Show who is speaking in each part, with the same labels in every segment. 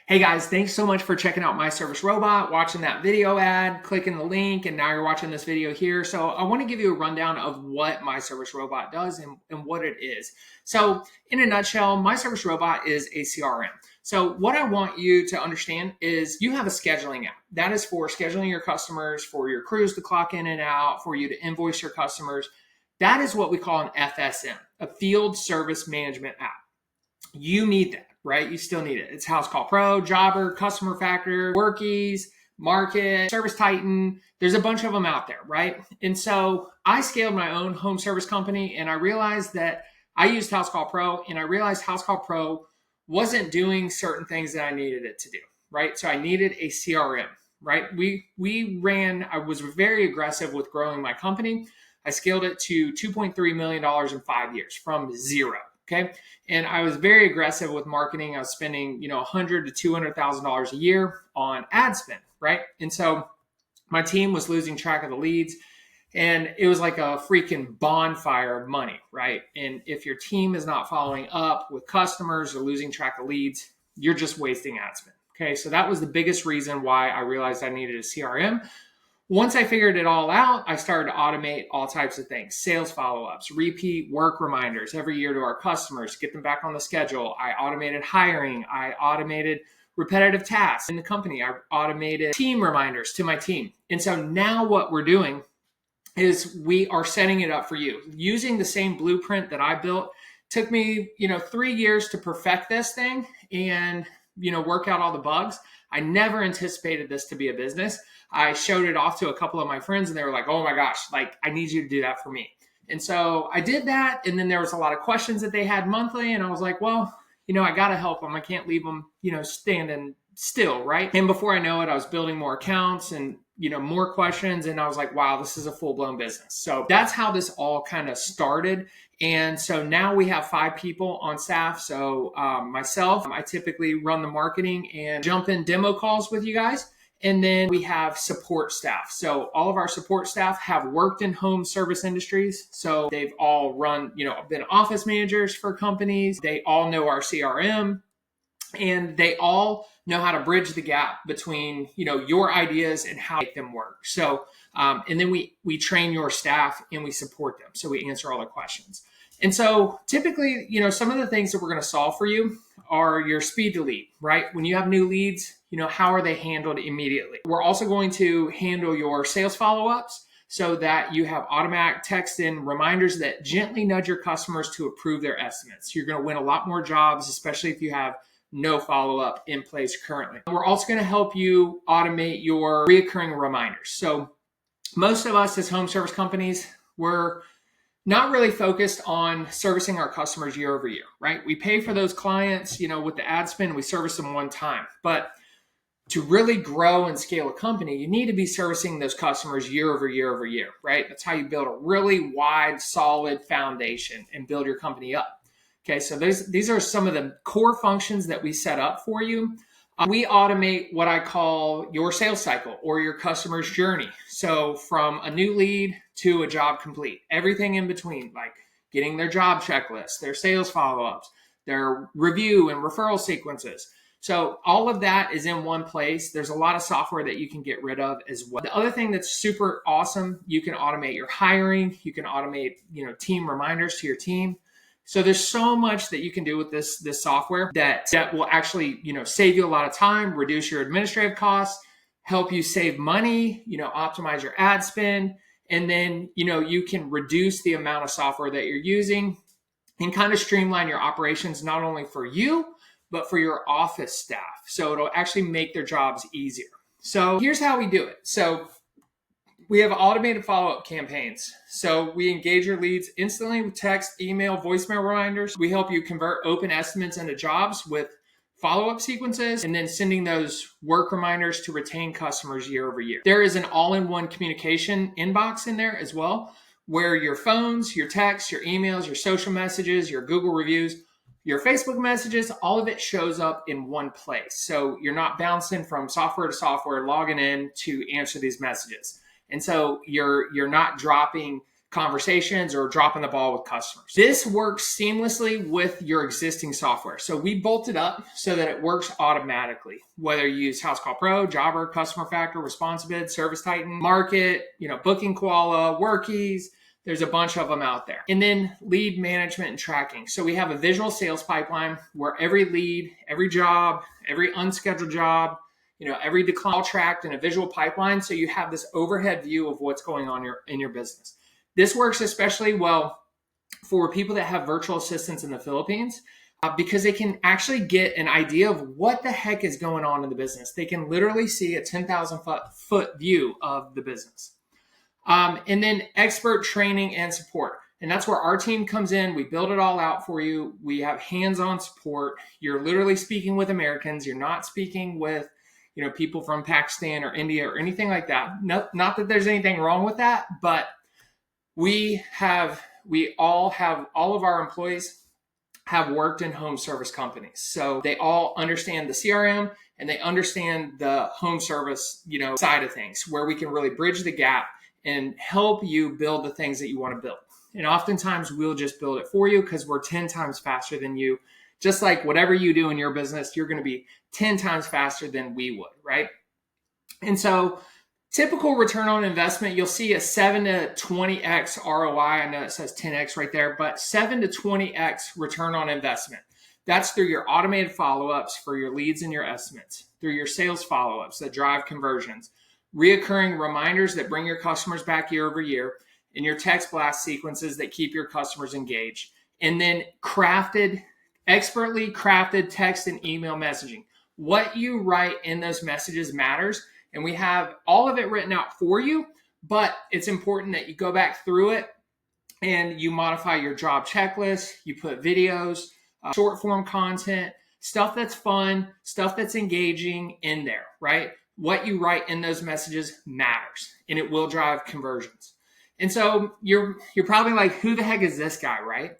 Speaker 1: Hey guys, thanks so much for checking out My Service Robot, watching that video ad, clicking the link, and now you're watching this video here. So I want to give you a rundown of what My Service Robot does and what it is. So in a nutshell, My Service Robot is a CRM. So what I want you to understand is you have a scheduling app. That is for scheduling your customers, for your crews to clock in and out, for you to invoice your customers. That is what we call an FSM, a Field Service Management app. You need that, right? You still need it. It's House Call Pro, Jobber, Customer Factor, Workies, Market, Service Titan. There's a bunch of them out there, right? And so I scaled my own home service company and I realized that I used House Call Pro and I realized House Call Pro wasn't doing certain things that I needed it to do, right? So I needed a CRM, right? I was very aggressive with growing my company. I scaled it to $2.3 million in 5 years from zero. Okay. And I was very aggressive with marketing. I was spending, $100,000 to $200,000 a year on ad spend. Right. And so my team was losing track of the leads and it was like a freaking bonfire of money. Right. And if your team is not following up with customers or losing track of leads, you're just wasting ad spend. Okay. So that was the biggest reason why I realized I needed a CRM. Once I figured it all out, I started to automate all types of things, sales follow-ups, repeat work reminders every year to our customers, get them back on the schedule. I automated hiring. I automated repetitive tasks in the company. I automated team reminders to my team. And so now what we're doing is we are setting it up for you. Using the same blueprint that I built took me, 3 years to perfect this thing and, work out all the bugs. I never anticipated this to be a business. I showed it off to a couple of my friends and they were like, oh my gosh, I need you to do that for me. And so I did that. And then there was a lot of questions that they had monthly. And I was like, well, I got to help them. I can't leave them, standing still. Right. And before I know it, I was building more accounts and, more questions. And I was like, wow, this is a full blown business. So that's how this all kind of started. And so now we have 5 people on staff. So myself, I typically run the marketing and jump in demo calls with you guys. And then we have support staff. So all of our support staff have worked in home service industries. So they've all been office managers for companies. They all know our CRM and they all know how to bridge the gap between, your ideas and how to make them work. So, and then we train your staff and we support them. So we answer all the questions. And so typically, some of the things that we're going to solve for you are your speed to lead, right? When you have new leads, how are they handled immediately? We're also going to handle your sales follow-ups so that you have automatic text and reminders that gently nudge your customers to approve their estimates. You're going to win a lot more jobs, especially if you have no follow-up in place currently. We're also going to help you automate your reoccurring reminders. So most of us as home service companies, we're not really focused on servicing our customers year over year, right? We pay for those clients, with the ad spend, we service them one time. But to really grow and scale a company, you need to be servicing those customers year over year over year, right? That's how you build a really wide, solid foundation and build your company up. Okay, so these are some of the core functions that we set up for you. We automate what I call your sales cycle or your customer's journey. So from a new lead to a job complete, everything in between, like getting their job checklist, their sales follow-ups, their review and referral sequences. So all of that is in one place. There's a lot of software that you can get rid of as well. The other thing that's super awesome, you can automate your hiring. You can automate, team reminders to your team. So there's so much that you can do with this software that will actually, save you a lot of time, reduce your administrative costs, help you save money, optimize your ad spend. And then, you can reduce the amount of software that you're using and kind of streamline your operations, not only for you, but for your office staff. So it'll actually make their jobs easier. So here's how we do it. So we have automated follow-up campaigns. So we engage your leads instantly with text, email, voicemail reminders. We help you convert open estimates into jobs with follow-up sequences and then sending those work reminders to retain customers year over year. There is an all-in-one communication inbox in there as well, where your phones, your texts, your emails, your social messages, your Google reviews, your Facebook messages, all of it shows up in one place. So you're not bouncing from software to software, logging in to answer these messages. And so you're not dropping conversations or dropping the ball with customers. This works seamlessly with your existing software. So we bolt it up so that it works automatically, whether you use House Call Pro, Jobber, Customer Factor, ResponsiBid, Service Titan, Market, Booking Koala, Workies. There's a bunch of them out there. And then lead management and tracking. So we have a visual sales pipeline where every lead, every job, every unscheduled job, every decline all tracked in a visual pipeline. So you have this overhead view of what's going on in your business. This works especially well for people that have virtual assistants in the Philippines because they can actually get an idea of what the heck is going on in the business. They can literally see a 10,000 foot view of the business. And then expert training and support. And that's where our team comes in. We build it all out for you. We have hands-on support. You're literally speaking with Americans. You're not speaking with, people from Pakistan or India or anything like that. No, not that there's anything wrong with that, but all of our employees have worked in home service companies. So they all understand the CRM and they understand the home service, side of things where we can really bridge the gap and help you build the things that you want to build. And oftentimes we'll just build it for you because we're 10 times faster than you. Just like whatever you do in your business, you're going to be 10 times faster than we would, right? And so typical return on investment, you'll see a 7 to 20x ROI. I know it says 10x right there, but 7 to 20x return on investment. That's through your automated follow-ups for your leads and your estimates, through your sales follow-ups that drive conversions, reoccurring reminders that bring your customers back year over year, and your text blast sequences that keep your customers engaged. And then expertly crafted text and email messaging. What you write in those messages matters. And we have all of it written out for you, but it's important that you go back through it and you modify your job checklist. You put videos, short form content, stuff that's fun, stuff that's engaging in there, right? What you write in those messages matters and it will drive conversions. And so you're probably like, who the heck is this guy, right?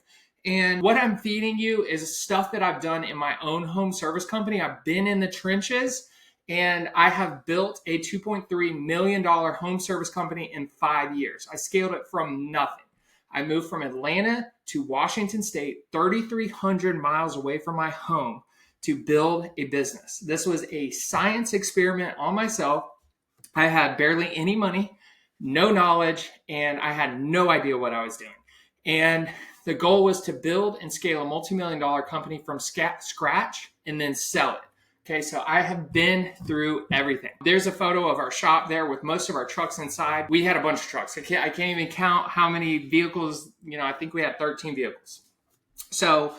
Speaker 1: And what I'm feeding you is stuff that I've done in my own home service company. I've been in the trenches and I have built a $2.3 million home service company in 5 years. I scaled it from nothing. I moved from Atlanta to Washington State, 3,300 miles away from my home to build a business. This was a science experiment on myself. I had barely any money, no knowledge, and I had no idea what I was doing. And the goal was to build and scale a multi-million-dollar company from scratch and then sell it. Okay, so I have been through everything. There's a photo of our shop there with most of our trucks inside. We had a bunch of trucks. I can't even count how many vehicles, I think we had 13 vehicles. So,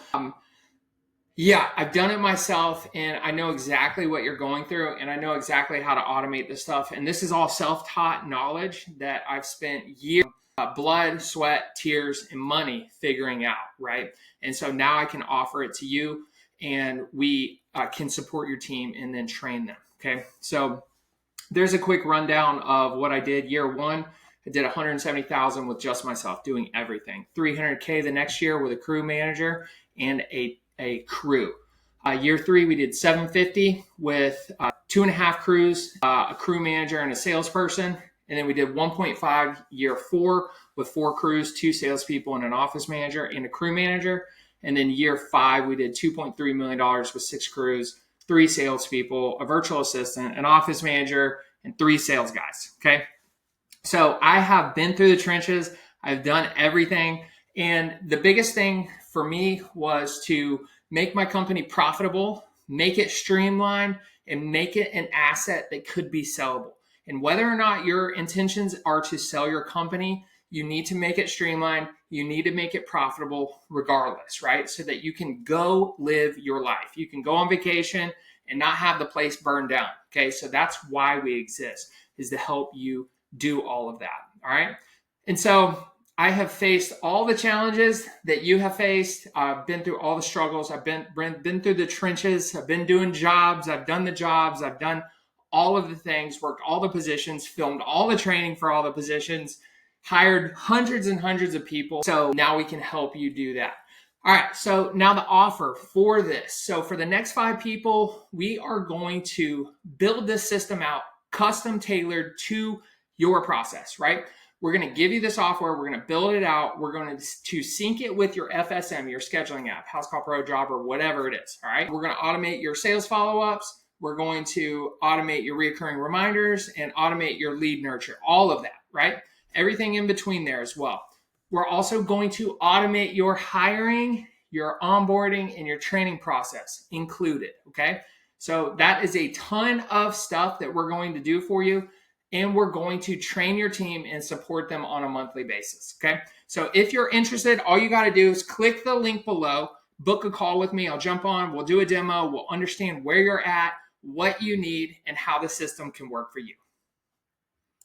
Speaker 1: yeah, I've done it myself and I know exactly what you're going through and I know exactly how to automate this stuff. And this is all self-taught knowledge that I've spent years, blood, sweat, tears, and money figuring out, right? And so now I can offer it to you and we can support your team and then train them, okay? So there's a quick rundown of what I did. Year one, I did 170,000 with just myself doing everything. 300K the next year with a crew manager and a crew. Year three, we did 750 with 2.5 crews, a crew manager and a salesperson. And then we did 1.5 year four with 4 crews, 2 salespeople and an office manager and a crew manager. And then year 5, we did $2.3 million with 6 crews, 3 salespeople, a virtual assistant, an office manager, and 3 sales guys. Okay. So I have been through the trenches. I've done everything. And the biggest thing for me was to make my company profitable, make it streamlined, and make it an asset that could be sellable. And whether or not your intentions are to sell your company, you need to make it streamlined. You need to make it profitable regardless, right? So that you can go live your life. You can go on vacation and not have the place burned down. Okay. So that's why we exist, is to help you do all of that. All right. And so I have faced all the challenges that you have faced. I've been through all the struggles. I've been through the trenches. I've been doing jobs. I've done the jobs. I've done all of the things, worked all the positions, filmed all the training for all the positions, hired hundreds and hundreds of people. So now we can help you do that. All right. So now the offer for this. So for the next 5 people, we are going to build this system out, custom tailored to your process, right? We're going to give you the software. We're going to build it out. We're going to sync it with your FSM, your scheduling app, House Call Pro, Jobber, whatever it is. All right. We're going to automate your sales follow-ups. We're going to automate your recurring reminders and automate your lead nurture, all of that, right? Everything in between there as well. We're also going to automate your hiring, your onboarding, and your training process included, okay? So that is a ton of stuff that we're going to do for you, and we're going to train your team and support them on a monthly basis, okay? So if you're interested, all you got to do is click the link below, book a call with me. I'll jump on, we'll do a demo, we'll understand where you're at, what you need, and how the system can work for you.